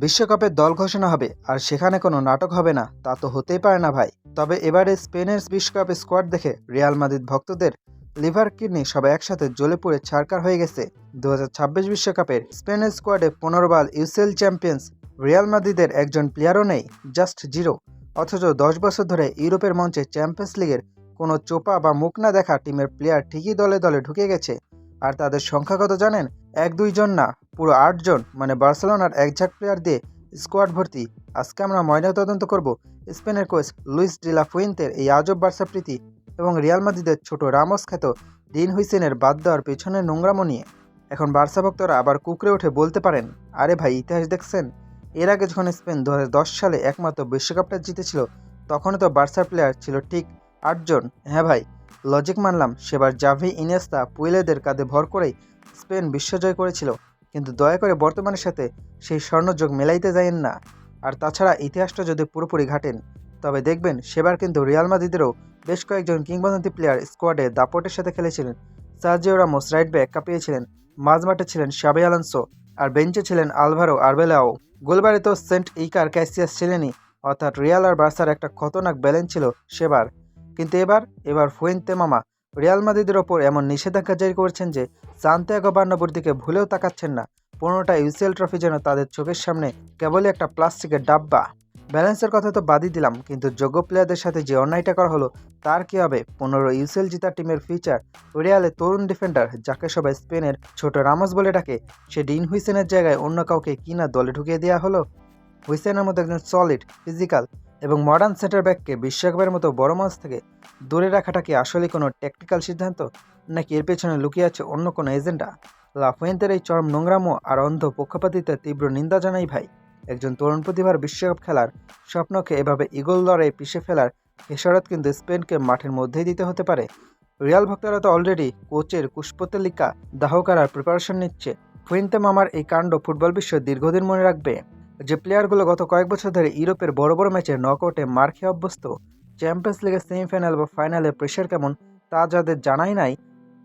বিশ্বকাপের দল ঘোষণা হবে আর সেখানে কোনো নাটক হবে না, তা তো হতেই পারে না ভাই। তবে এবারে স্পেনের বিশ্বকাপ স্কোয়াড দেখে রিয়াল মাদ্রিদ ভক্তদের লিভার কিডনি সবাই একসাথে জ্বলে পুড়ে ছারকার হয়ে গেছে। 2026 বিশ্বকাপের স্পেনের স্কোয়াডে 15 বার ইউসিএল চ্যাম্পিয়ন্স রিয়াল মাদ্রিদের একজন প্লেয়ারও নেই, জাস্ট জিরো। অথচ 10 বছর ধরে ইউরোপের মঞ্চে চ্যাম্পিয়ন্স লিগের কোনো চোপা বা মুখ না দেখা টিমের প্লেয়ার ঠিকই দলে দলে ঢুকে গেছে। আর তাদের সংখ্যা কত জানেন? 1-2 জন না, পুরো 8 জন, মানে বার্সেলোনার একঝাঁক প্লেয়ার দিয়ে স্কোয়াড ভর্তি। আজকে আমরা ময়নাতদন্ত করব স্পেনের কোচ লুইস ডি লা ফুয়েন্তের এই আজব বার্সা প্রীতি এবং রিয়াল মাদ্রিদের ছোট রামোস খ্যাত ডিন হুইসেনের বাদ দেওয়ার পেছনের নোংরামো নিয়ে। এখন বার্সা ভক্তরা আবার কুকড়ে উঠে বলতে পারেন, আরে ভাই ইতিহাস দেখছেন? এর আগে যখন স্পেন 2010 সালে একমাত্র বিশ্বকাপটা জিতেছিল, তখনও তো বার্সার প্লেয়ার ছিল ঠিক 8 জন। হ্যাঁ ভাই, লজিক মানলাম, সেবার জাভি, ইনিয়েস্তা, পুয়েলেদের কাঁধে ভর করেই স্পেন বিশ্বজয় করেছিল। কিন্তু দয়া করে বর্তমানের সাথে সেই স্বর্ণযোগ মেলাইতে যাইয়েন না। আর তাছাড়া ইতিহাসটা যদি পুরোপুরি ঘাটেন, তবে দেখবেন সেবার কিন্তু রিয়াল মাদ্রিদেরও বেশ কয়েকজন কিংবদন্তি প্লেয়ার স্কোয়াডে দাপটের সাথে খেলেছিলেন। সার্জিও রামোস রাইট ব্যাক কাঁপিয়েছিলেন, মাঝমাঠে ছিলেন শাবি আলোনসো, আর বেঞ্চে ছিলেন আলভারো আরবেলাও। গোলবারে তো সেন্ট ইকার ক্যাসিয়াস ছিলেনই। অর্থাৎ রিয়াল আর বার্সার একটা খতরনাক ব্যালেন্স ছিল সেবার। কিন্তু এবার ফুয়েন্তে মামা রিয়াল মাদ্রিদের ওপর এমন নিষেধাজ্ঞা জারি করেছেন যে সান্তিয়াগো বার্নাব্যুর দিকে ভুলেও তাকাচ্ছেন না। 15টা ইউসিএল ট্রফি যেন তাদের চোখের সামনে কেবলই একটা প্লাস্টিকের ডাব্বা। ব্যালেন্সের কথা তো বাদই দিলাম, কিন্তু যোগ্য প্লেয়ারদের সাথে যে অন্যায়টা করা হলো তার কি হবে? 15 ইউসিএল জেতা টিমের ফিউচার রিয়ালের তরুণ ডিফেন্ডার, যাকে সবাই স্পেনের ছোট রামোস বলে ডাকে, সে ডিন হুইসেনের জায়গায় অন্য কাউকে কিনা দলে ঢুকিয়ে দেওয়া হলো। হুইসেনের মতো একজন সলিড, ফিজিক্যাল এবং মডার্ন সেন্টার ব্যাককে বিশ্বকাপের মতো বড় মঞ্চ থেকে দূরে রাখাটা কি আসলে কোনো টেকনিক্যাল সিদ্ধান্ত, নাকি এর পেছনে লুকিয়ে আছে অন্য কোনো এজেন্ডা? লা ফুয়েন্তের এই চরম নোংরামো আর অন্ধ পক্ষপাতিত্বের তীব্র নিন্দা জানাই ভাই। একজন তরুণ প্রতিভার বিশ্বকাপ খেলার স্বপ্নকে এভাবে ইগল লড়াই পিষে ফেলার খেসারত কিন্তু স্পেনকে মাঠের মধ্যেই দিতে হতে পারে। রিয়াল ভক্তরা তো অলরেডি কোচের কুশপুতলিকা দাহ করার প্রিপারেশন নিচ্ছে। ফুয়েন্তে মামার এই কাণ্ড ফুটবল বিশ্ব দীর্ঘদিন মনে রাখবে। যে প্লেয়ারগুলো গত কয়েক বছর ধরে ইউরোপের বড় বড় ম্যাচে নকআউটে মার খেয়ে অভ্যস্ত, চ্যাম্পিয়ন্স লিগের সেমিফাইনাল বা ফাইনালে প্রেশার কেমন তা যাদের জানাই নাই,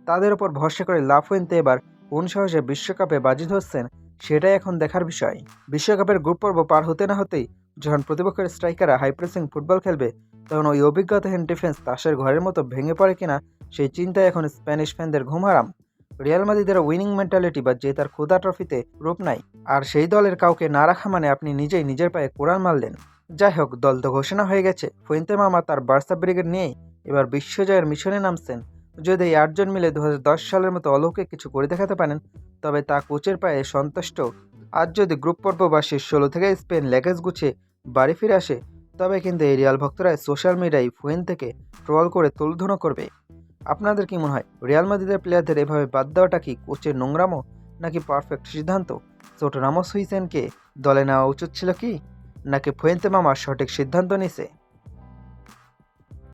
তাদের ওপর ভরসা করে লা ফুয়েন্তে এবার কোন সাহসে বিশ্বকাপে বাজি ধরছেন, সেটাই এখন দেখার বিষয়। বিশ্বকাপের গ্রুপ পর্ব পার হতে না হতেই যখন প্রতিপক্ষের স্ট্রাইকাররা হাই প্রেসিং ফুটবল খেলবে, তখন ওই অভিজ্ঞতাহীন ডিফেন্স তাসের ঘরের মতো ভেঙে পড়ে কিনা সেই চিন্তায় এখন স্প্যানিশ ফ্যানদের ঘুম হারাম। রিয়াল মাদ্রিদের উইনিং মেন্টালিটি বা জেতার ক্ষুধা ট্রফিতে রূপ নাই, আর সেই দলের কাউকে না রাখা মানে আপনি নিজেই নিজের পায়ে কোড়াল মারলেন। যাই হোক, দল তো ঘোষণা হয়ে গেছে। ফুয়েন্তে মামা তার বার্সা ব্রিগেড নিয়েই এবার বিশ্বজয়ের মিশনে নামছেন। যদি এই 8 জন মিলে 2010 সালের মতো অলৌকিক কিছু করে দেখাতে পারেন, তবে তা কোচের পায়ে সন্তুষ্ট। আজ যদি গ্রুপ পর্ব বা শেষ 16 থেকে স্পেন লেগেজ গুছিয়ে বাড়ি ফিরে আসে, তবে কিন্তু এই রিয়াল ভক্তরা সোশ্যাল মিডিয়ায় ফুয়েন্তেকে ট্রল করে তুলধুনো করবে। আপনাদের কি মনে হয়, রিয়াল মাদ্রিদের প্লেয়ারদের এভাবে বাদ দেওয়াটা কি কোচের নোংরামো, নাকি পারফেক্ট সিদ্ধান্ত? ছোট রামোস হুইসেনকে দলে নেওয়া উচিত ছিল কি, নাকি ফুয়েন্তে মামা সঠিক সিদ্ধান্ত নিছে?